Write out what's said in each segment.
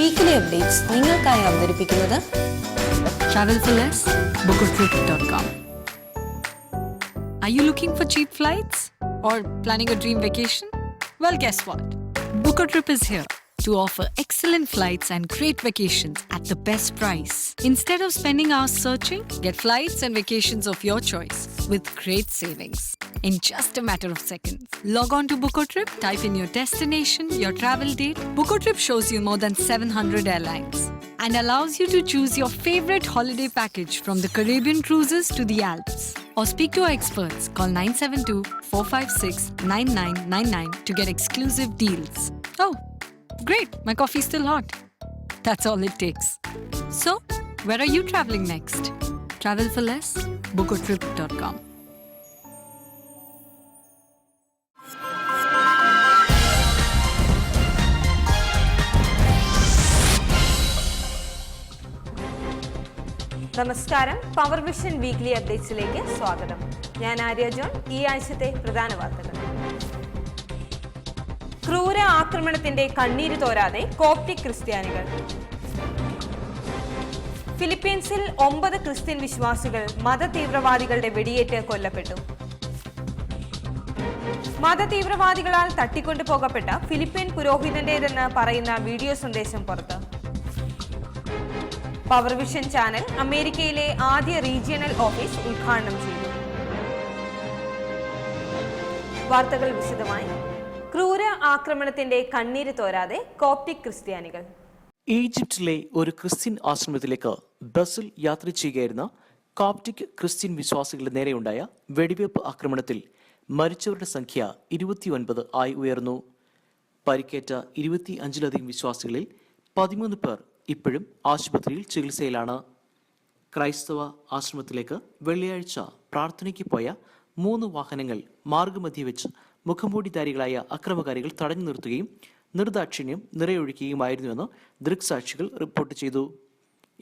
Weekly updates നിങ്ങൾക്കായി അവതരിപ്പിക്കുന്നത് TravelForLess, BookerTrip.com. Are you looking for cheap flights or planning a dream vacation? Well, guess what? BookerTrip is here to offer excellent flights and great vacations at the best price. Instead of spending hours searching, get flights and vacations of your choice with great savings in just a matter of seconds. Log on to BookerTrip, type in your destination, your travel date. BookerTrip shows you more than 700 airlines and allows you to choose your favorite holiday package from the Caribbean cruises to the Alps. Or speak to our experts. Call 972-456-9999 to get exclusive deals. Oh, great, my coffee's still hot. That's all it takes. So, where are you traveling next? Travel for less? BookerTrip.com. നമസ്കാരം, power vision weekly അപ്ഡേറ്റ്സിലേക്ക് സ്വാഗതം. ഞാൻ Arya John. ഈ ആഴ്ചത്തെ പ്രധാന വാർത്തകൾ. ക്രൂര ആക്രമണത്തിന്റെ കണ്ണീര് തോരാതെ കോപ്റ്റിക് ക്രിസ്ത്യാനികൾ. ഫിലിപ്പീൻസിൽ 9 ക്രിസ്ത്യൻ വിശ്വാസികൾ മതതീവ്രവാദികളുടെ വെടിയേറ്റ് കൊല്ലപ്പെട്ടു. മതതീവ്രവാദികളാൽ തട്ടിക്കൊണ്ടുപോകപ്പെട്ട ഫിലിപ്പീൻ പുരോഹിതന്റേതെന്ന് പറയുന്ന വീഡിയോ സന്ദേശം പുറത്ത്. പവർ വിഷൻ ചാനൽ അമേരിക്കയിലെ ആദ്യ റീജിയണൽ ഓഫീസ് ഉദ്ഘാടനം ചെയ്തു. വാർത്തകൾ വിശദമായി. ക്രൂര ആക്രമണത്തിന്റെ കണ്ണീര് തോരാതെ കോപ്റ്റിക് ക്രിസ്ത്യാനികൾ. ഈജിപ്തിലെ ഒരു ക്രിസ്ത്യൻ ആശ്രമത്തിലേക്ക് ബസ്സിൽ യാത്ര ചെയ്യുകയായിരുന്ന കോപ്റ്റിക് ക്രിസ്ത്യൻ വിശ്വാസികളുടെ നേരെയുണ്ടായ വെടിവയ്പ് ആക്രമണത്തിൽ മരിച്ചവരുടെ സംഖ്യ 29 ആയി ഉയർന്നു. പരിക്കേറ്റ 25-ലധികം വിശ്വാസികളിൽ 13 പേർ ഇപ്പോഴും ആശുപത്രിയിൽ ചികിത്സയിലാണ്. ക്രൈസ്തവ ആശ്രമത്തിലേക്ക് വെള്ളിയാഴ്ച പ്രാർത്ഥനയ്ക്ക് പോയ 3 വാഹനങ്ങൾ മാർഗമധ്യേ വെച്ച് മുഖംമൂടിധാരികളായ അക്രമകാരികൾ തടഞ്ഞു നിർത്തുകയും നിർദാക്ഷിണ്യം നിറയൊഴിക്കുകയുമായിരുന്നുവെന്ന് ദൃക്സാക്ഷികൾ റിപ്പോർട്ട് ചെയ്തു.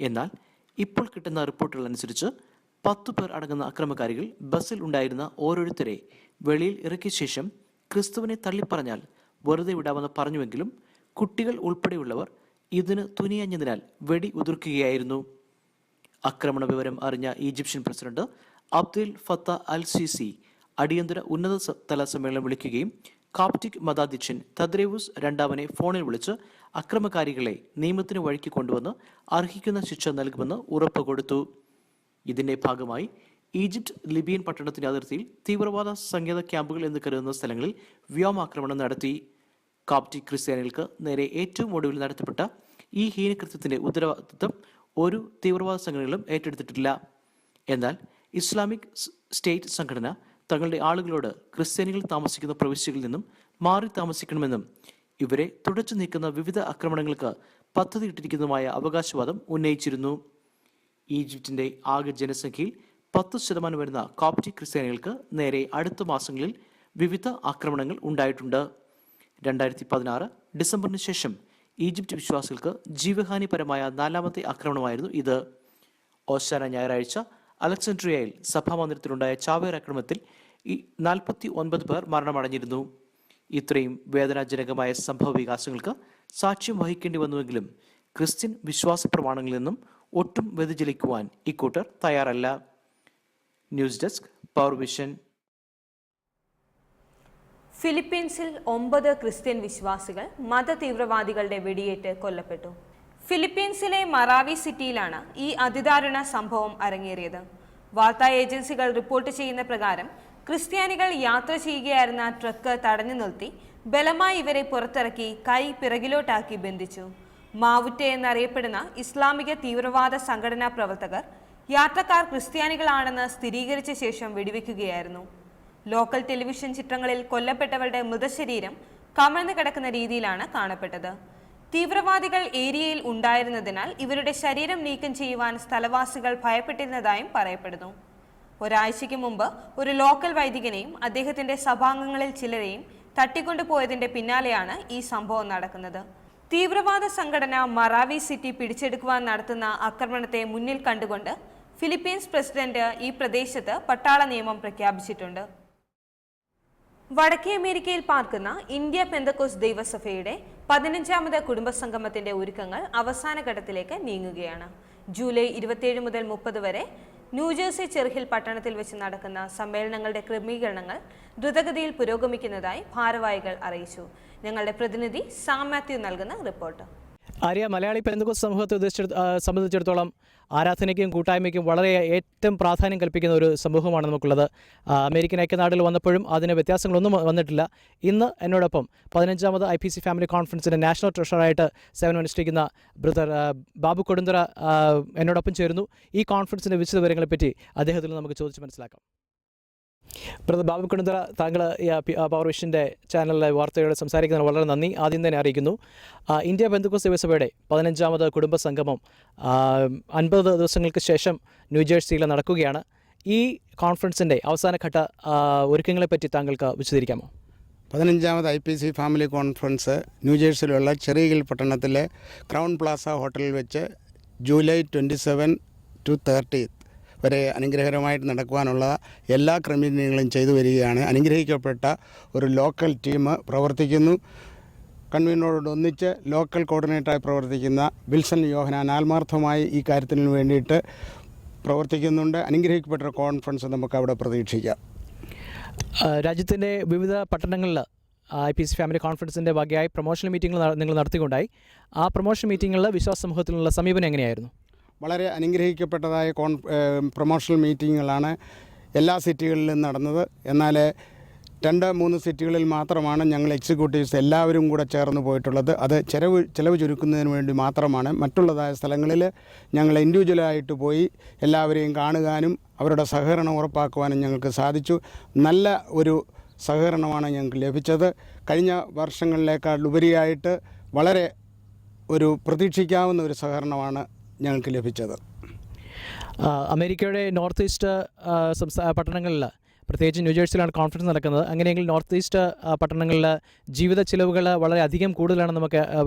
എന്നാൽ ഇപ്പോൾ കിട്ടുന്ന റിപ്പോർട്ടുകൾ അനുസരിച്ച് 10 പേർ അടങ്ങുന്ന അക്രമകാരികൾ ബസ്സിൽ ഉണ്ടായിരുന്ന ഓരോരുത്തരെ വെളിയിൽ ഇറക്കിയ ശേഷം ക്രിസ്തുവിനെ തള്ളിപ്പറഞ്ഞാൽ വെറുതെ വിടാമെന്ന് പറഞ്ഞുവെങ്കിലും കുട്ടികൾ ഉൾപ്പെടെയുള്ളവർ ഇതിന് തുനിയഞ്ഞതിനാൽ വെടി ഉതിർക്കുകയായിരുന്നു. ആക്രമണ വിവരം അറിഞ്ഞ Egyptian president Abdel Fattah al Sisi അടിയന്തര ഉന്നത തല സമ്മേളനം വിളിക്കുകയും കോപ്റ്റിക് മതാധ്യക്ഷൻ തദ്രേവുസ് രണ്ടാമനെ ഫോണിൽ വിളിച്ച് അക്രമകാരികളെ നിയമത്തിന് വഴിക്ക് കൊണ്ടുവന്ന് അർഹിക്കുന്ന ശിക്ഷ നൽകുമെന്ന് ഉറപ്പ് കൊടുത്തു. ഇതിന്റെ ഭാഗമായി ഈജിപ്ത് ലിബിയൻ പട്ടണത്തിന്റെ അതിർത്തിയിൽ തീവ്രവാദ സങ്കേത ക്യാമ്പുകൾ എന്ന് കരുതുന്ന സ്ഥലങ്ങളിൽ വ്യോമാക്രമണം നടത്തി. കോപ്റ്റിക് ക്രിസ്ത്യാനികൾക്ക് നേരെ ഏറ്റവും ഒടുവിൽ നടത്തപ്പെട്ട ഈ ഹീനകൃത്യത്തിന്റെ ഉത്തരവാദിത്വം ഒരു തീവ്രവാദ സംഘടനകളും ഏറ്റെടുത്തിട്ടില്ല. എന്നാൽ ഇസ്ലാമിക് സ്റ്റേറ്റ് സംഘടന തങ്ങളുടെ ആളുകളോട് ക്രിസ്ത്യാനികൾ താമസിക്കുന്ന പ്രവിശ്യകളിൽ നിന്നും മാറി താമസിക്കണമെന്നും ഇവരെ തുടച്ചു നീക്കുന്ന വിവിധ ആക്രമണങ്ങൾക്ക് പദ്ധതിയിട്ടിരിക്കുന്നതുമായ അവകാശവാദം ഉന്നയിച്ചിരുന്നു. ഈജിപ്തിന്റെ ആകെ ജനസംഖ്യയിൽ 10% വരുന്ന കോപ്റ്റിക് ക്രിസ്ത്യാനികൾക്ക് നേരെ അടുത്ത മാസങ്ങളിൽ വിവിധ ആക്രമണങ്ങൾ ഉണ്ടായിട്ടുണ്ട്. 2016 ഡിസംബറിന് ശേഷം ഈജിപ്ത് വിശ്വാസികൾക്ക് ജീവഹാനിപരമായ 4ാമത്തെ ആക്രമണമായിരുന്നു ഇത്. ഓശാന ഞായറാഴ്ച അലക്സാൻഡ്രിയയിൽ സഭാമന്ദിരത്തിലുണ്ടായ ചാവേർ ആക്രമണത്തിൽ 49 പേർ മരണമടഞ്ഞിരുന്നു. ഇത്രയും വേദനാജനകമായ സംഭവ വികാസങ്ങൾക്ക് സാക്ഷ്യം വഹിക്കേണ്ടി വന്നുവെങ്കിലും ക്രിസ്ത്യൻ വിശ്വാസ പ്രമാണങ്ങളിൽ നിന്നും ഒട്ടും വ്യതിചലിക്കുവാൻ ഇക്കൂട്ടർ തയ്യാറല്ല. News desk, Power Vision. ഫിലിപ്പീൻസിൽ 9 ക്രിസ്ത്യൻ വിശ്വാസികൾ മതതീവ്രവാദികളുടെ വെടിയേറ്റ് കൊല്ലപ്പെട്ടു. ഫിലിപ്പീൻസിലെ മറാവി സിറ്റിയിലാണ് ഈ അതിദാരുണ സംഭവം അരങ്ങേറിയത്. വാർത്താ ഏജൻസികൾ റിപ്പോർട്ട് ചെയ്യുന്ന പ്രകാരം ക്രിസ്ത്യാനികൾ യാത്ര ചെയ്യുകയായിരുന്ന ട്രക്ക് തടഞ്ഞു നിർത്തി ബലമായി ഇവരെ പുറത്തിറക്കി കൈ പിറകിലോട്ടാക്കി ബന്ധിച്ചു. മാവുറ്റെ എന്നറിയപ്പെടുന്ന ഇസ്ലാമിക തീവ്രവാദ സംഘടനാ പ്രവർത്തകർ യാത്രക്കാർ ക്രിസ്ത്യാനികളാണെന്ന് സ്ഥിരീകരിച്ച ശേഷം വെടിവെക്കുകയായിരുന്നു. ലോക്കൽ ടെലിവിഷൻ ചിത്രങ്ങളിൽ കൊല്ലപ്പെട്ടവരുടെ മൃതശരീരം കമഴ്ന്നു കിടക്കുന്ന രീതിയിലാണ് കാണപ്പെട്ടത്. തീവ്രവാദികൾ ഏരിയയിൽ ഉണ്ടായിരുന്നതിനാൽ ഇവരുടെ ശരീരം നീക്കം ചെയ്യുവാൻ സ്ഥലവാസികൾ ഭയപ്പെട്ടിരുന്നതായും പറയപ്പെടുന്നു. ഒരാഴ്ചയ്ക്ക് മുമ്പ് ഒരു ലോക്കൽ വൈദികനെയും അദ്ദേഹത്തിന്റെ സഭാംഗങ്ങളിൽ ചിലരെയും തട്ടിക്കൊണ്ടുപോയതിന്റെ പിന്നാലെയാണ് ഈ സംഭവം നടക്കുന്നത്. തീവ്രവാദ സംഘടന മറാവി സിറ്റി പിടിച്ചെടുക്കുവാൻ നടത്തുന്ന ആക്രമണത്തെ മുന്നിൽ കണ്ടുകൊണ്ട് ഫിലിപ്പീൻസ് പ്രസിഡന്റ് ഈ പ്രദേശത്ത് പട്ടാള നിയമം പ്രഖ്യാപിച്ചിട്ടുണ്ട്. വടക്കേ അമേരിക്കയിൽ പാർക്കുന്ന ഇന്ത്യ പെന്തക്കോസ് ദൈവസഭയുടെ 15ാമത് കുടുംബസംഗമത്തിന്റെ ഒരുക്കങ്ങൾ അവസാന ഘട്ടത്തിലേക്ക് നീങ്ങുകയാണ്. ജൂലൈ 27 മുതൽ 30 വരെ ന്യൂജേഴ്സി ചെർഹിൽ പട്ടണത്തിൽ വെച്ച് നടക്കുന്ന സമ്മേളനങ്ങളുടെ ക്രമീകരണങ്ങൾ ദ്രുതഗതിയിൽ പുരോഗമിക്കുന്നതായി ഭാരവാഹികൾ അറിയിച്ചു. ഞങ്ങളുടെ പ്രതിനിധി സാം മാത്യു നൽകുന്ന റിപ്പോർട്ട്. ആര്യ, മലയാളി പെന്തക്കോസ്ത് സമൂഹത്തെ സംബന്ധിച്ചിടത്തോളം ആരാധനയ്ക്കും കൂട്ടായ്മയ്ക്കും വളരെ ഏറ്റവും പ്രാധാന്യം കൽപ്പിക്കുന്ന ഒരു സമൂഹമാണ് നമുക്കുള്ളത്. അമേരിക്കൻ ഐക്യനാടുകൾ വന്നപ്പോഴും അതിന് വ്യത്യാസങ്ങളൊന്നും വന്നിട്ടില്ല. ഇന്ന് എന്നോടൊപ്പം 15ാമത് IPC ഫാമിലി കോൺഫറൻസിൻ്റെ നാഷണൽ ട്രഷറായിട്ട് സേവനമനുഷ്ഠിക്കുന്ന ബ്രദർ ബാബു കൊടുന്തറ എന്നോടൊപ്പം ചേരുന്നു. ഈ കോൺഫറൻസിൻ്റെ വിശദ വിവരങ്ങളെപ്പറ്റി അദ്ദേഹത്തിൽ നമുക്ക് ചോദിച്ച് മനസ്സിലാക്കാം. ബ്രദർ ബാബു കൊടുന്തറ, താങ്കൾ പവർ വിഷൻ്റെ ചാനലിലെ വാർത്തയോട് സംസാരിക്കുന്നതിന് വളരെ നന്ദി. ആദ്യം തന്നെ അറിയിക്കുന്നു, ഇന്ത്യ പെന്തക്കോസ്ത് ദേവസഭയുടെ 15ാമത് കുടുംബ സംഗമം 50 ദിവസങ്ങൾക്ക് ശേഷം ന്യൂജേഴ്സിയിൽ നടക്കുകയാണ്. ഈ കോൺഫറൻസിൻ്റെ അവസാനഘട്ട ഒരുക്കങ്ങളെപ്പറ്റി താങ്കൾക്ക് വിശദീകരിക്കാമോ? 15ാമത് IPC ഫാമിലി കോൺഫറൻസ് ന്യൂജേഴ്സിയിലുള്ള ചെറിയ പട്ടണത്തിലെ ക്രൗൺ പ്ലാസ ഹോട്ടലിൽ വെച്ച് ജൂലൈ 27 to 30 വരെ അനുഗ്രഹകരമായിട്ട് നടക്കുവാനുള്ള എല്ലാ ക്രമീകരണങ്ങളും ചെയ്തു വരികയാണ്. അനുഗ്രഹിക്കപ്പെട്ട ഒരു ലോക്കൽ ടീം പ്രവർത്തിക്കുന്നു. കൺവീനറോടൊന്നിച്ച് ലോക്കൽ കോർഡിനേറ്ററായി പ്രവർത്തിക്കുന്ന വിൽസൺ യോഹനാൻ ആത്മാർത്ഥമായി ഈ കാര്യത്തിന് വേണ്ടിയിട്ട് പ്രവർത്തിക്കുന്നുണ്ട്. അനുഗ്രഹിക്കപ്പെട്ട ഒരു കോൺഫറൻസ് നമുക്ക് അവിടെ പ്രതീക്ഷിക്കാം. രാജ്യത്തിൻ്റെ വിവിധ പട്ടണങ്ങളിൽ IPC ഫാമിലി കോൺഫറൻസിൻ്റെ ഭാഗമായി പ്രൊമോഷണൽ മീറ്റിംഗുകൾ നിങ്ങൾ നടത്തിക്കൊണ്ടായി. ആ പ്രൊമോഷൻ മീറ്റിങ്ങുകളിൽ വിശ്വാസ സമൂഹത്തിലുള്ള സമീപനം എങ്ങനെയായിരുന്നു? വളരെ അനുഗ്രഹിക്കപ്പെട്ടതായ പ്രൊമോഷണൽ മീറ്റിങ്ങുകളാണ് എല്ലാ സിറ്റികളിലും നടന്നത്. എന്നാൽ 2-3 സിറ്റികളിൽ മാത്രമാണ് ഞങ്ങൾ എക്സിക്യൂട്ടീവ്സ് എല്ലാവരും കൂടെ ചേർന്ന് പോയിട്ടുള്ളത്. അത് ചിലവ് ചുരുക്കുന്നതിന് വേണ്ടി മാത്രമാണ്. മറ്റുള്ളതായ സ്ഥലങ്ങളിൽ ഞങ്ങൾ ഇൻഡിവിജ്വലായിട്ട് പോയി എല്ലാവരെയും കാണുവാനും അവരുടെ സഹകരണം ഉറപ്പാക്കുവാനും ഞങ്ങൾക്ക് സാധിച്ചു. നല്ല ഒരു സഹകരണമാണ് ഞങ്ങൾക്ക് ലഭിച്ചത്. കഴിഞ്ഞ വർഷങ്ങളിലേക്കാൾ ഉപരിയായിട്ട് വളരെ ഒരു പ്രതീക്ഷിക്കാവുന്ന ഒരു സഹകരണമാണ് ഞങ്ങൾക്ക് ലഭിച്ചത്. അമേരിക്കയുടെ നോർത്ത് ഈസ്റ്റ് പട്ടണങ്ങളിൽ, പ്രത്യേകിച്ച് ന്യൂജേഴ്സിയിലാണ് കോൺഫറൻസ് നടക്കുന്നത്. അങ്ങനെയെങ്കിൽ നോർത്ത് ഈസ്റ്റ് പട്ടണങ്ങളിൽ ജീവിത ചിലവുകൾ വളരെ അധികം കൂടുതലാണ്, നമുക്ക്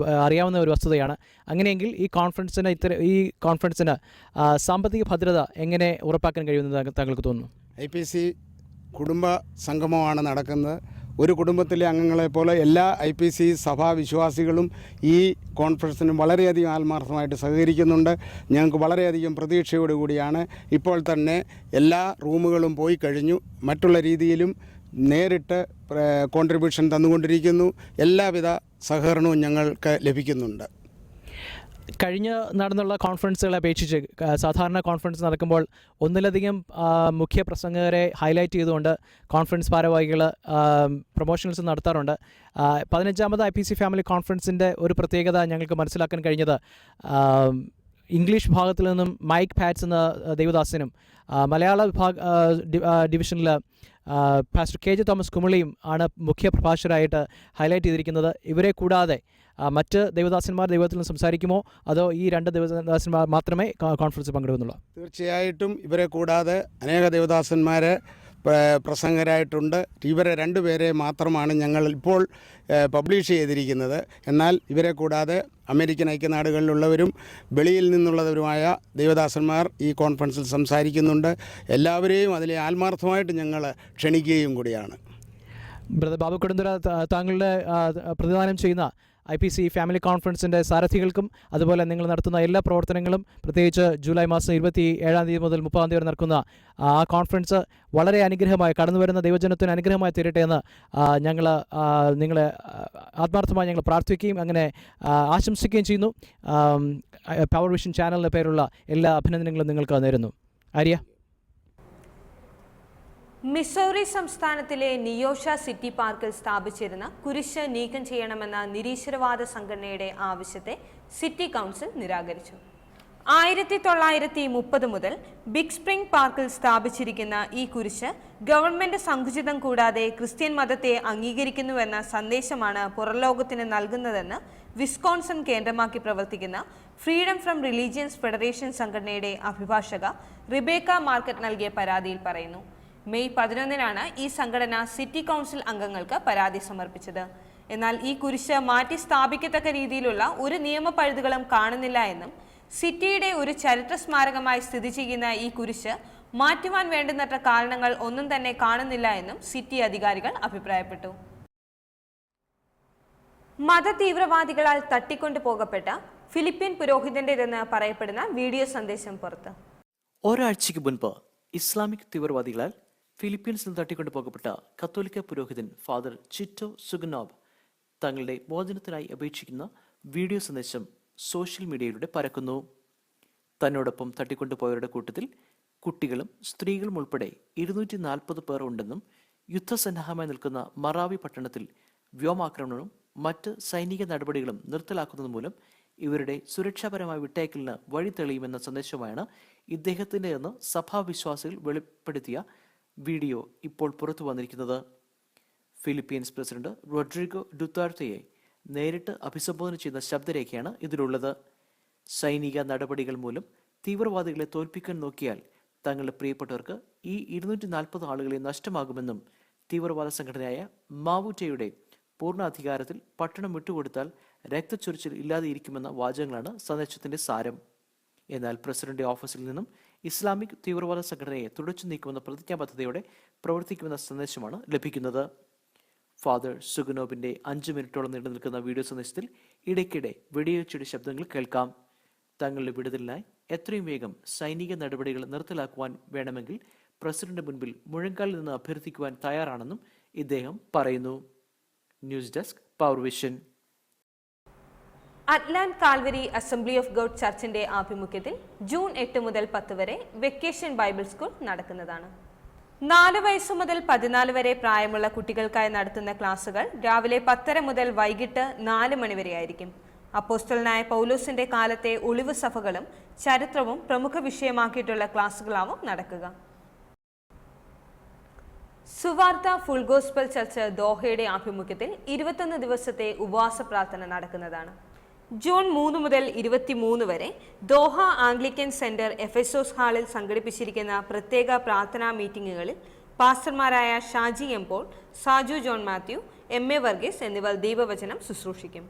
അറിയാവുന്ന ഒരു വസ്തുതയാണ്. അങ്ങനെയെങ്കിൽ ഈ കോൺഫറൻസിന് സാമ്പത്തിക ഭദ്രത എങ്ങനെ ഉറപ്പാക്കാൻ കഴിയുമെന്ന് താങ്കൾക്ക് തോന്നുന്നു? IPC കുടുംബ സംഗമമാണ് നടക്കുന്നത്. ഒരു കുടുംബത്തിലെ അംഗങ്ങളെപ്പോലെ എല്ലാ IPC സഭാ വിശ്വാസികളും ഈ കോൺഫറൻസിന് വളരെയധികം ആത്മാർത്ഥമായിട്ട് സഹകരിക്കുന്നുണ്ട്. ഞങ്ങൾക്ക് വളരെയധികം പ്രതീക്ഷയോടുകൂടിയാണ്. ഇപ്പോൾ തന്നെ എല്ലാ റൂമുകളും പോയി കഴിഞ്ഞു. മറ്റുള്ള രീതിയിലും നേരിട്ട് കോൺട്രിബ്യൂഷൻ തന്നുകൊണ്ടിരിക്കുന്നു. എല്ലാവിധ സഹകരണവും ഞങ്ങൾക്ക് ലഭിക്കുന്നുണ്ട്. കഴിഞ്ഞ നടന്നുള്ള കോൺഫറൻസുകളെ അപേക്ഷിച്ച് സാധാരണ കോൺഫറൻസ് നടക്കുമ്പോൾ ഒന്നിലധികം മുഖ്യ പ്രസംഗകരെ ഹൈലൈറ്റ് ചെയ്തുകൊണ്ട് കോൺഫറൻസ് ഭാരവാഹികൾ പ്രൊമോഷൻസ് നടത്താറുണ്ട്. 15ാമത് IPC ഫാമിലി കോൺഫറൻസിൻ്റെ ഒരു പ്രത്യേകത ഞങ്ങൾക്ക് മനസ്സിലാക്കാൻ കഴിഞ്ഞത്, ഇംഗ്ലീഷ് ഭാഗത്തിൽ നിന്നും മൈക്ക് പാറ്റ്സ് എന്ന ദേവദാസനും മലയാള ഡിവിഷനിൽ പാസ്റ്റർ KJ തോമസ് കുമളിയും ആണ് മുഖ്യ പ്രഭാഷകരായിട്ട് ഹൈലൈറ്റ് ചെയ്തിരിക്കുന്നത്. ഇവരെ കൂടാതെ മറ്റ് ദേവദാസന്മാർ ദൈവത്തിൽ നിന്ന് സംസാരിക്കുമോ, അതോ ഈ 2 ദേവദാസന്മാർ മാത്രമേ കോൺഫറൻസിൽ പങ്കെടുക്കുന്നുള്ളൂ? തീർച്ചയായിട്ടും ഇവരെ കൂടാതെ അനേക ദേവദാസന്മാർ പ്രസംഗരായിട്ടുണ്ട്. ഇവരെ 2 പേരെ മാത്രമാണ് ഞങ്ങൾ ഇപ്പോൾ പബ്ലിഷ് ചെയ്തിരിക്കുന്നത്. എന്നാൽ ഇവരെ കൂടാതെ അമേരിക്കൻ ഐക്യനാടുകളിലുള്ളവരും വെളിയിൽ നിന്നുള്ളവരുമായ ദേവദാസന്മാർ ഈ കോൺഫറൻസിൽ സംസാരിക്കുന്നുണ്ട്. എല്ലാവരെയും അതിലെ ആത്മാർത്ഥമായിട്ട് ഞങ്ങൾ ക്ഷണിക്കുകയും കൂടിയാണ്. ബ്രദർ ബാബു കൊടുന്തറ, താങ്കളുടെ പ്രതിദാനം ചെയ്യുന്ന IPC ഫാമിലി കോൺഫറൻസിൻ്റെ സാരഥികൾക്കും അതുപോലെ നിങ്ങൾ നടത്തുന്ന എല്ലാ പ്രവർത്തനങ്ങളും, പ്രത്യേകിച്ച് ജൂലൈ മാസം 27 മുതൽ 30 വരെ നടക്കുന്ന ആ കോൺഫറൻസ് വളരെ അനുഗ്രഹമായി കടന്നു വരുന്ന ദൈവജനത്തിന് അനുഗ്രഹമായി തീരട്ടെ എന്ന് നിങ്ങളെ ആത്മാർത്ഥമായി ഞങ്ങൾ പ്രാർത്ഥിക്കുകയും അങ്ങനെ ആശംസിക്കുകയും ചെയ്യുന്നു. പവർ വിഷൻ ചാനലിൻ്റെ പേരുള്ള എല്ലാ അഭിനന്ദനങ്ങളും നിങ്ങൾക്ക് നേരുന്നു. ആര്യ. മിസൗറി സംസ്ഥാനത്തിലെ നിയോഷ സിറ്റി പാർക്കിൽ സ്ഥാപിച്ചിരുന്ന കുരിശ് നീക്കം ചെയ്യണമെന്ന നിരീശ്വരവാദ സംഘടനയുടെ ആവശ്യത്തെ സിറ്റി കൗൺസിൽ നിരാകരിച്ചു. 1930 മുതൽ ബിഗ് സ്പ്രിംഗ് പാർക്കിൽ സ്ഥാപിച്ചിരിക്കുന്ന ഈ കുരിശ് ഗവൺമെന്റ് സങ്കുചിതം കൂടാതെ ക്രിസ്ത്യൻ മതത്തെ അംഗീകരിക്കുന്നുവെന്ന സന്ദേശമാണ് പുറംലോകത്തിന് നൽകുന്നതെന്ന് വിസ്കോൺസൺ കേന്ദ്രമാക്കി പ്രവർത്തിക്കുന്ന ഫ്രീഡം ഫ്രം റിലീജിയൻസ് ഫെഡറേഷൻ സംഘടനയുടെ അഭിഭാഷക റിബേക്ക മാർക്കറ്റ് നൽകിയ പരാതിയിൽ പറയുന്നു. മെയ് 11 ഈ സംഘടന സിറ്റി കൗൺസിൽ അംഗങ്ങൾക്ക് പരാതി സമർപ്പിച്ചത്. എന്നാൽ ഈ കുരിശ് മാറ്റി സ്ഥാപിക്കത്തക്ക രീതിയിലുള്ള ഒരു നിയമപഴുതുകളും കാണുന്നില്ല എന്നും സിറ്റിയുടെ ഒരു ചരിത്ര സ്മാരകമായി സ്ഥിതി ചെയ്യുന്ന ഈ കുരിശ് മാറ്റുവാൻ വേണ്ടുന്നത്ര കാരണങ്ങൾ ഒന്നും തന്നെ കാണുന്നില്ല എന്നും സിറ്റി അധികാരികൾ അഭിപ്രായപ്പെട്ടു. മതതീവ്രവാദികളാൽ തട്ടിക്കൊണ്ടുപോകപ്പെട്ട ഫിലിപ്പീൻ പുരോഹിതന്റേതെന്ന് പറയപ്പെടുന്ന വീഡിയോ സന്ദേശം പുറത്ത്. ഒരാഴ്ചയ്ക്ക് മുൻപ് ഇസ്ലാമിക് തീവ്രവാദികളാൽ ഫിലിപ്പീൻസിൽ നിന്ന് തട്ടിക്കൊണ്ടുപോകപ്പെട്ട കത്തോലിക്ക പുരോഹിതൻ ഫാദർ ചിറ്റോ സുഗനോബ് തങ്ങളുടെ മോചനത്തിനായി അപേക്ഷിക്കുന്ന വീഡിയോ സന്ദേശം സോഷ്യൽ മീഡിയയിലൂടെ പരക്കുന്നു. തന്നോടൊപ്പം തട്ടിക്കൊണ്ടുപോയവരുടെ കൂട്ടത്തിൽ കുട്ടികളും സ്ത്രീകളും ഉൾപ്പെടെ 240 പേർ ഉണ്ടെന്നും യുദ്ധസന്നാഹമായി നിൽക്കുന്ന മറാവി പട്ടണത്തിൽ വ്യോമാക്രമണവും മറ്റ് സൈനിക നടപടികളും നിർത്തലാക്കുന്നത് മൂലം ഇവരുടെ സുരക്ഷാപരമായ വിട്ടയക്കലിന് വഴി തെളിയുമെന്ന സന്ദേശമാണ് ഇദ്ദേഹത്തിൻ്റെ എന്ന് സഭാവിശ്വാസികൾ വെളിപ്പെടുത്തിയ വീഡിയോ ഇപ്പോൾ പുറത്തു വന്നിരിക്കുന്നത്. ഫിലിപ്പീൻസ് പ്രസിഡന്റ് റോഡ്രിഗോ ഡുത്താർത്തയെ നേരിട്ട് അഭിസംബോധന ചെയ്യുന്ന ശബ്ദരേഖയാണ് ഇതിലുള്ളത്. സൈനിക നടപടികൾ മൂലം തീവ്രവാദികളെ തോൽപ്പിക്കാൻ നോക്കിയാൽ തങ്ങളുടെ പ്രിയപ്പെട്ടവർക്ക് ഈ 240 ആളുകളെ നഷ്ടമാകുമെന്നും തീവ്രവാദ സംഘടനയായ മാവുറ്റയുടെ പൂർണ്ണാധികാരത്തിൽ പട്ടണം വിട്ടുകൊടുത്താൽ രക്തച്ചൊരിച്ചിൽ ഇല്ലാതെയിരിക്കുമെന്ന വാചകങ്ങളാണ് സന്ദേശത്തിന്റെ സാരം. എന്നാൽ പ്രസിഡന്റ് ഓഫീസിൽ നിന്നും ഇസ്ലാമിക് തീവ്രവാദ സംഘടനയെ തുടച്ചു നീക്കുമെന്ന പ്രതിജ്ഞാബദ്ധതയോടെ പ്രവർത്തിക്കുമെന്ന സന്ദേശമാണ് ലഭിക്കുന്നത്. ഫാദർ സുഗനോബിന്റെ 5 മിനിറ്റോളം നീണ്ടു നിൽക്കുന്ന വീഡിയോ സന്ദേശത്തിൽ ഇടയ്ക്കിടെ വെടിവെച്ചയുടെ ശബ്ദങ്ങൾ കേൾക്കാം. തങ്ങളുടെ വിടുതലിനായി എത്രയും വേഗം സൈനിക നടപടികൾ നിർത്തലാക്കുവാൻ വേണമെങ്കിൽ പ്രസിഡന്റ് മുൻപിൽ മുഴങ്കാലിൽ നിന്ന് അഭ്യർത്ഥിക്കുവാൻ തയ്യാറാണെന്നും ഇദ്ദേഹം പറയുന്നു. News desk Power Vision. Atlanta Calvary Assembly of God ചർച്ചിന്റെ ആഭിമുഖ്യത്തിൽ ജൂൺ 8 മുതൽ 10 വരെ വെക്കേഷൻ ബൈബിൾ സ്കൂൾ നടക്കുന്നതാണ്. 4 വയസ്സ് മുതൽ 14 വരെ പ്രായമുള്ള കുട്ടികൾക്കായി നടത്തുന്ന ക്ലാസുകൾ രാവിലെ 10:30 മുതൽ വൈകിട്ട് 4 മണി വരെയായിരിക്കും. അപ്പോസ്തലനായ പൗലോസിന്റെ കാലത്തെ ഒളിവ് സഭകളും ചരിത്രവും പ്രമുഖ വിഷയമാക്കിയിട്ടുള്ള ക്ലാസുകളാവും നടക്കുക. സുവാർത്ത ഫുൾ ഗോസ്പൽ ചർച്ച് ദോഹയുടെ ആഭിമുഖ്യത്തിൽ 21 ദിവസത്തെ ഉപവാസ പ്രാർത്ഥന നടക്കുന്നതാണ്. ജൂൺ 3 മുതൽ 23 വരെ ദോഹ ആംഗ്ലിക്കൻ സെന്റർ എഫെസോസ് ഹാളിൽ സംഘടിപ്പിച്ചിരിക്കുന്ന പ്രത്യേക പ്രാർത്ഥനാ മീറ്റിംഗുകളിൽ പാസ്റ്റർമാരായ Shaji M Paul, Saju John Mathew, MA Varghese എന്നിവർ ദൈവവചനം ശുശ്രൂഷിക്കും.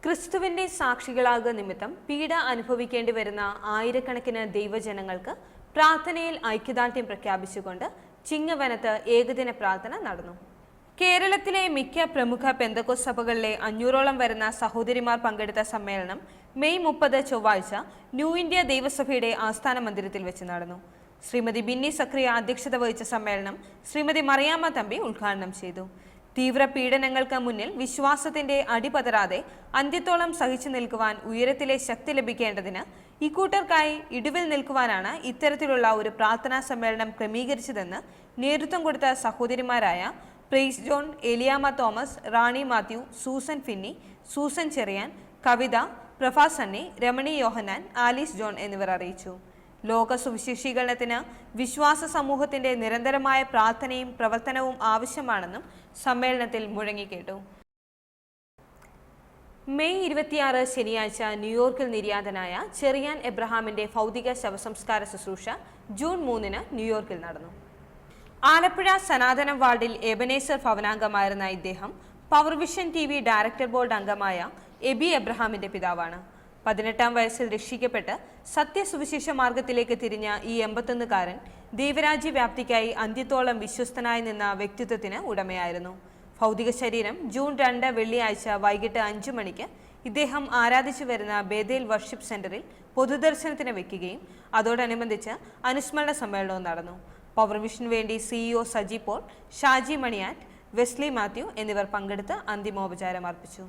ക്രിസ്തുവിന്റെ സാക്ഷികളാകുക നിമിത്തം പീഡ അനുഭവിക്കേണ്ടി വരുന്ന ആയിരക്കണക്കിന് ദൈവജനങ്ങൾക്ക് പ്രാർത്ഥനയിൽ ഐക്യദാർഢ്യം പ്രഖ്യാപിച്ചുകൊണ്ട് ചിങ്ങവനത്ത് ഏകദിന പ്രാർത്ഥന നടന്നു. കേരളത്തിലെ മിക്ക പ്രമുഖ പെന്തക്കോസ്ത് സഭകളിലെ 500ഓളം വരുന്ന സഹോദരിമാർ പങ്കെടുത്ത സമ്മേളനം മെയ് 30 ചൊവ്വാഴ്ച ന്യൂ ഇന്ത്യ ദൈവസഭയുടെ ആസ്ഥാന മന്ദിരത്തിൽ വെച്ച് നടന്നു. ശ്രീമതി ബിന്നി സക്രിയ അധ്യക്ഷത വഹിച്ച സമ്മേളനം ശ്രീമതി മറിയാമ്മ തമ്പി ഉദ്ഘാടനം ചെയ്തു. തീവ്ര പീഡനങ്ങൾക്ക് മുന്നിൽ വിശ്വാസത്തിന്റെ അടിപതരാതെ അന്ത്യത്തോളം സഹിച്ചു നിൽക്കുവാൻ ഉയരത്തിലെ ശക്തി ലഭിക്കേണ്ടതിന് ഇക്കൂട്ടർക്കായി ഇടിവിൽ നിൽക്കുവാനാണ് ഇത്തരത്തിലുള്ള ഒരു പ്രാർത്ഥനാ സമ്മേളനം ക്രമീകരിച്ചതെന്ന് നേതൃത്വം കൊടുത്ത സഹോദരിമാരായ പ്രൈസ് ജോൺ, എലിയാമ്മ തോമസ്, റാണി മാത്യു, സൂസൻ ഫിന്നി, സൂസൻ ചെറിയാൻ, കവിത, പ്രഭ സണ്ണി, രമണി യോഹന്നാൻ, ആലീസ് ജോൺ എന്നിവർ അറിയിച്ചു. ലോക സുവിശേഷീകരണത്തിന് വിശ്വാസ സമൂഹത്തിന്റെ നിരന്തരമായ പ്രാർത്ഥനയും പ്രവർത്തനവും ആവശ്യമാണെന്നും സമ്മേളനത്തിൽ മുഴങ്ങിക്കേട്ടു. മെയ് 26 ശനിയാഴ്ച ന്യൂയോർക്കിൽ നിര്യാതനായ ചെറിയാൻ എബ്രഹാമിന്റെ ഭൗതിക ശവസംസ്കാര ശുശ്രൂഷ ജൂൺ 3 ന്യൂയോർക്കിൽ നടന്നു. ആലപ്പുഴ സനാതനം വാർഡിൽ എബനേസർ ഭവനാംഗമായിരുന്ന ഇദ്ദേഹം power vision TV director board അംഗമായ എബി എബ്രഹാമിന്റെ പിതാവാണ്. 18-ാം വയസ്സിൽ രക്ഷിക്കപ്പെട്ട് സത്യസുവിശേഷ മാർഗത്തിലേക്ക് തിരിഞ്ഞ ഈ 81-കാരൻ ദൈവരാജ്യ വ്യാപ്തിക്കായി അന്ത്യത്തോളം വിശ്വസ്തനായി നിന്ന വ്യക്തിത്വത്തിന് ഉടമയായിരുന്നു. ഭൗതിക ശരീരം ജൂൺ 2 വെള്ളിയാഴ്ച വൈകിട്ട് 5 മണിക്ക് ഇദ്ദേഹം ആരാധിച്ചു വരുന്ന ബേതേൽ വർഷിപ്പ് സെന്ററിൽ പൊതുദർശനത്തിന് വെക്കുകയും അതോടനുബന്ധിച്ച് അനുസ്മരണ സമ്മേളനവും നടന്നു. പവർ വിഷന് വേണ്ടി CEO Saji Paul, Shaji Maniyatt, Wesley Mathew എന്നിവർ പങ്കെടുത്ത് അന്തിമോപചാരം അർപ്പിച്ചു.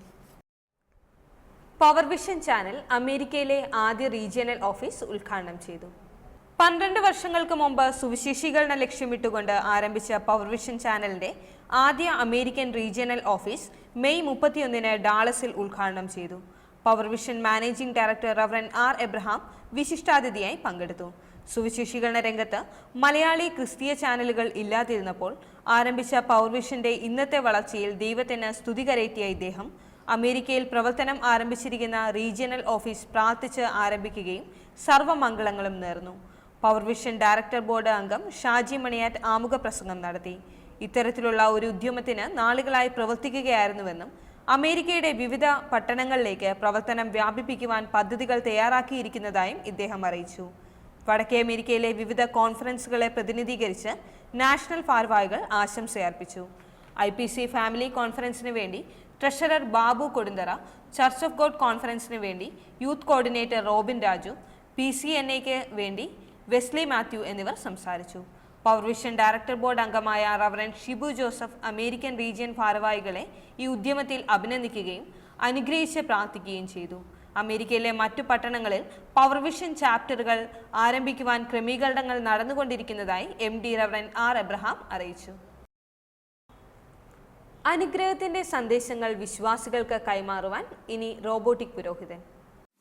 പവർ വിഷൻ ചാനൽ അമേരിക്കയിലെ ആദ്യ റീജിയണൽ ഓഫീസ് ഉദ്ഘാടനം ചെയ്തു. 12 വർഷങ്ങൾക്ക് മുമ്പ് സുവിശേഷീകരണ ലക്ഷ്യമിട്ടുകൊണ്ട് ആരംഭിച്ച പവർ വിഷൻ ചാനലിന്റെ ആദ്യ അമേരിക്കൻ റീജിയണൽ ഓഫീസ് മെയ് 31 ഡാളസിൽ ഉദ്ഘാടനം ചെയ്തു. Power Vision managing director reverend R. Abraham വിശിഷ്ടാതിഥിയായി പങ്കെടുത്തു. സുവിശേഷീകരണ രംഗത്ത് മലയാളി ക്രിസ്തീയ ചാനലുകൾ ഇല്ലാതിരുന്നപ്പോൾ ആരംഭിച്ച പവർ വിഷന്റെ ഇന്നത്തെ വളർച്ചയിൽ ദൈവത്തിന് സ്തുതി കരയറ്റിയ ഇദ്ദേഹം അമേരിക്കയിൽ പ്രവർത്തനം ആരംഭിച്ചിരിക്കുന്ന റീജിയണൽ ഓഫീസ് പ്രാർത്ഥിച്ച് ആരംഭിക്കുകയും സർവ്വമംഗളങ്ങളും നേർന്നു. പവർ വിഷൻ ഡയറക്ടർ ബോർഡ് അംഗം ഷാജി മണിയാറ്റ് ആമുഖ പ്രസംഗം നടത്തി. ഇത്തരത്തിലുള്ള ഒരു ഉദ്യമത്തിന് നാളുകളായി പ്രവർത്തിക്കുകയായിരുന്നുവെന്നും അമേരിക്കയുടെ വിവിധ പട്ടണങ്ങളിലേക്ക് പ്രവർത്തനം വ്യാപിപ്പിക്കുവാൻ പദ്ധതികൾ തയ്യാറാക്കിയിരിക്കുന്നതായും ഇദ്ദേഹം അറിയിച്ചു. വടക്കേ അമേരിക്കയിലെ വിവിധ കോൺഫറൻസുകളെ പ്രതിനിധീകരിച്ച് നാഷണൽ ഭാരവാഹികൾ ആശംസയർപ്പിച്ചു. IPC ഫാമിലി കോൺഫറൻസിന് വേണ്ടി treasurer Babu Kodunthara, church of God കോൺഫറൻസിന് വേണ്ടി യൂത്ത് കോർഡിനേറ്റർ റോബിൻ രാജു, PCNAക്ക് വേണ്ടി വെസ്ലി മാത്യു എന്നിവർ സംസാരിച്ചു. പവർ വിഷൻ ഡയറക്ടർ ബോർഡ് അംഗമായ reverend Shibu Joseph American region ഭാരവാഹികളെ ഈ ഉദ്യമത്തിൽ അഭിനന്ദിക്കുകയും അനുഗ്രഹിച്ച് പ്രാർത്ഥിക്കുകയും ചെയ്തു. അമേരിക്കയിലെ മറ്റു പട്ടണങ്ങളിൽ പവർ വിഷൻ ചാപ്റ്ററുകൾ ആരംഭിക്കുവാൻ ക്രമീകരണങ്ങൾ നടന്നുകൊണ്ടിരിക്കുന്നതായി MD റവറൻ R. എബ്രഹാം അറിയിച്ചു. അനുഗ്രഹത്തിന്റെ സന്ദേശങ്ങൾ വിശ്വാസികൾക്ക് കൈമാറുവാൻ ഇനി റോബോട്ടിക് പുരോഹിതൻ.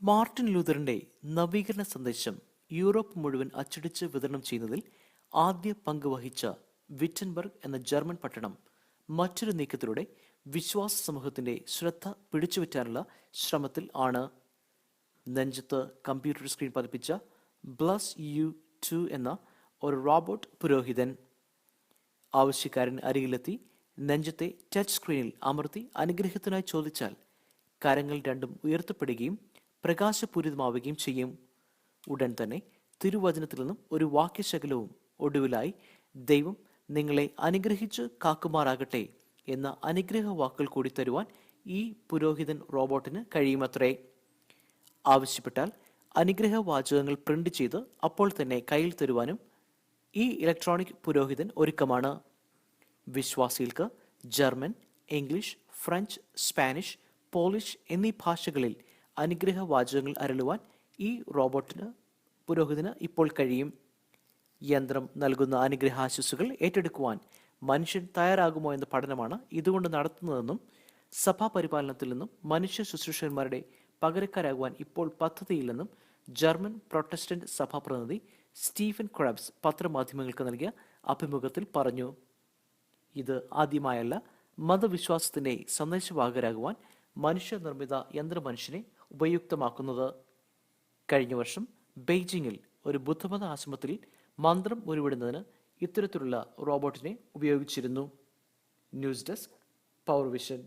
മാർട്ടിൻ ലൂതറിന്റെ നവീകരണ സന്ദേശം യൂറോപ്പ് മുഴുവൻ അച്ചടിച്ച് വിതരണം ചെയ്യുന്നതിൽ ആദ്യ പങ്ക് വഹിച്ച വിറ്റൻബർഗ് എന്ന ജർമ്മൻ പട്ടണം മറ്റൊരു നീക്കത്തിലൂടെ വിശ്വാസ സമൂഹത്തിന്റെ ശ്രദ്ധ പിടിച്ചുപറ്റാനുള്ള ശ്രമത്തിൽ ആണ്. നെഞ്ചത്ത് കമ്പ്യൂട്ടർ സ്ക്രീൻ പതിപ്പിച്ച ബ്ലസ് യു 2 എന്ന ഒരു റോബോട്ട് പുരോഹിതൻ ആവശ്യക്കാരൻ അരികിലെത്തി നെഞ്ചത്തെ ടച്ച് സ്ക്രീനിൽ അമർത്തി അനുഗ്രഹത്തിനായി ചോദിച്ചാൽ കരങ്ങൾ രണ്ടും ഉയർത്തപ്പെടുകയും പ്രകാശപൂരിതമാവുകയും ചെയ്യും. ഉടൻ തന്നെ തിരുവചനത്തിൽ നിന്നും ഒരു വാക്യശകലവും ഒടുവിലായി ദൈവം നിങ്ങളെ അനുഗ്രഹിച്ച് കാക്കുമാറാകട്ടെ എന്ന അനുഗ്രഹ വാക്കുകൾ കൂടി തരുവാൻ ഈ പുരോഹിതൻ റോബോട്ടിന് കഴിയുമത്രേ. ആവശ്യപ്പെട്ടാൽ അനുഗ്രഹ വാചകങ്ങൾ പ്രിന്റ് ചെയ്ത് അപ്പോൾ തന്നെ കയ്യിൽ തരുവാനും ഈ ഇലക്ട്രോണിക് പുരോഹിതൻ ഒരുക്കമാണ്. വിശ്വാസികൾക്ക് German, English, French, Spanish, polish എന്നീ ഭാഷകളിൽ അനുഗ്രഹ വാചകങ്ങൾ അരുളുവാൻ ഈ പുരോഹിതന് ഇപ്പോൾ കഴിയും. യന്ത്രം നൽകുന്ന അനുഗ്രഹാശിസുകൾ ഏറ്റെടുക്കുവാൻ മനുഷ്യൻ തയ്യാറാകുമോ എന്ന പഠനമാണ് ഇതുകൊണ്ട് നടത്തുന്നതെന്നും സഭാ പരിപാലനത്തിൽ നിന്നും മനുഷ്യ ശുശ്രൂഷകന്മാരുടെ പകരക്കാരാകുവാൻ ഇപ്പോൾ പദ്ധതിയില്ലെന്നും ജർമ്മൻ പ്രൊട്ടസ്റ്റന്റ് സഭാ പ്രതിനിധി സ്റ്റീഫൻ ക്രബ്സ് പത്രമാധ്യമങ്ങൾക്ക് നൽകിയ അഭിമുഖത്തിൽ പറഞ്ഞു. ഇത് ആദ്യമായല്ല മതവിശ്വാസത്തിന്റെ സന്ദേശവാഹകരാകുവാൻ മനുഷ്യനിർമ്മിത യന്ത്രമനുഷ്യനെ ഉപയുക്തമാക്കുന്നത്. കഴിഞ്ഞ വർഷം ബെയ്ജിങ്ങിൽ ഒരു ബുദ്ധമത ആശ്രമത്തിൽ മന്ത്രം ഉരുവിടുന്നതിന് ഇത്തരത്തിലുള്ള റോബോട്ടിനെ ഉപയോഗിച്ചിരുന്നു. News desk, Power vision.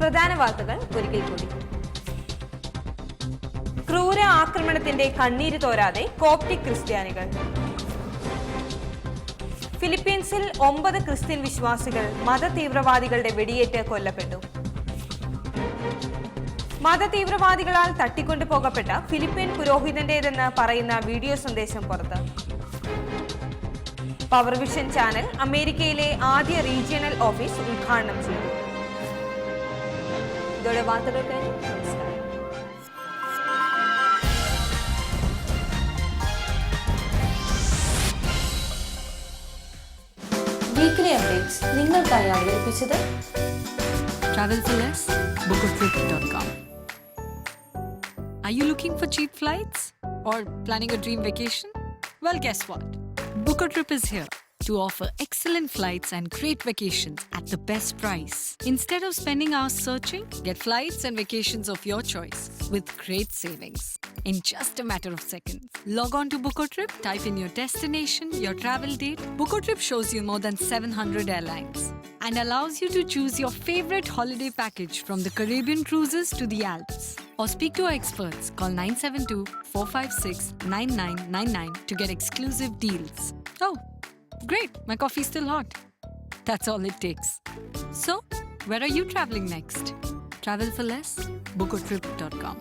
പ്രധാന വാർത്തകൾ ഒരിക്കൽ കൂടി. ക്രൂര ആക്രമണത്തിന്റെ കണ്ണീര് തോരാതെ കോപ്റ്റിക് ക്രിസ്ത്യാനികൾ. ഫിലിപ്പീൻസിൽ 9 ക്രിസ്ത്യൻ വിശ്വാസികൾ മതതീവ്രവാദികളുടെ വെടിയേറ്റ് കൊല്ലപ്പെട്ടു. മതതീവ്രവാദികളാൽ തട്ടിക്കൊണ്ടുപോകപ്പെട്ട ഫിലിപ്പീൻ പുരോഹിതന്റേതെന്ന് പറയുന്ന വീഡിയോ സന്ദേശം പുറത്ത്. പവർ വിഷൻ ചാനൽ അമേരിക്കയിലെ ആദ്യ റീജിയണൽ ഓഫീസ് ഉദ്ഘാടനം ചെയ്തു. ഇതോടെ വാർത്തകൾ കഴിഞ്ഞു. നമസ്കാരം. വീക്കിലി അപ്ഡേറ്റ്സ് നിങ്ങൾക്കായി അവതരിപ്പിച്ചത് Travel for less? BookerTrip.com. Are you looking for cheap flights or planning a dream vacation? Well, guess what? BookerTrip is here to offer excellent flights and great vacations at the best price. Instead of spending hours searching, get flights and vacations of your choice with great savings in just a matter of seconds. Log on to BookerTrip, type in your destination, your travel date. BookerTrip shows you more than 700 airlines and allows you to choose your favorite holiday package from the Caribbean cruises to the Alps. Or speak to our experts. Call 972-456-9999 to get exclusive deals. Oh, great, my coffee's still hot. That's all it takes. So, where are you traveling next? Travel for less? BookerTrip.com.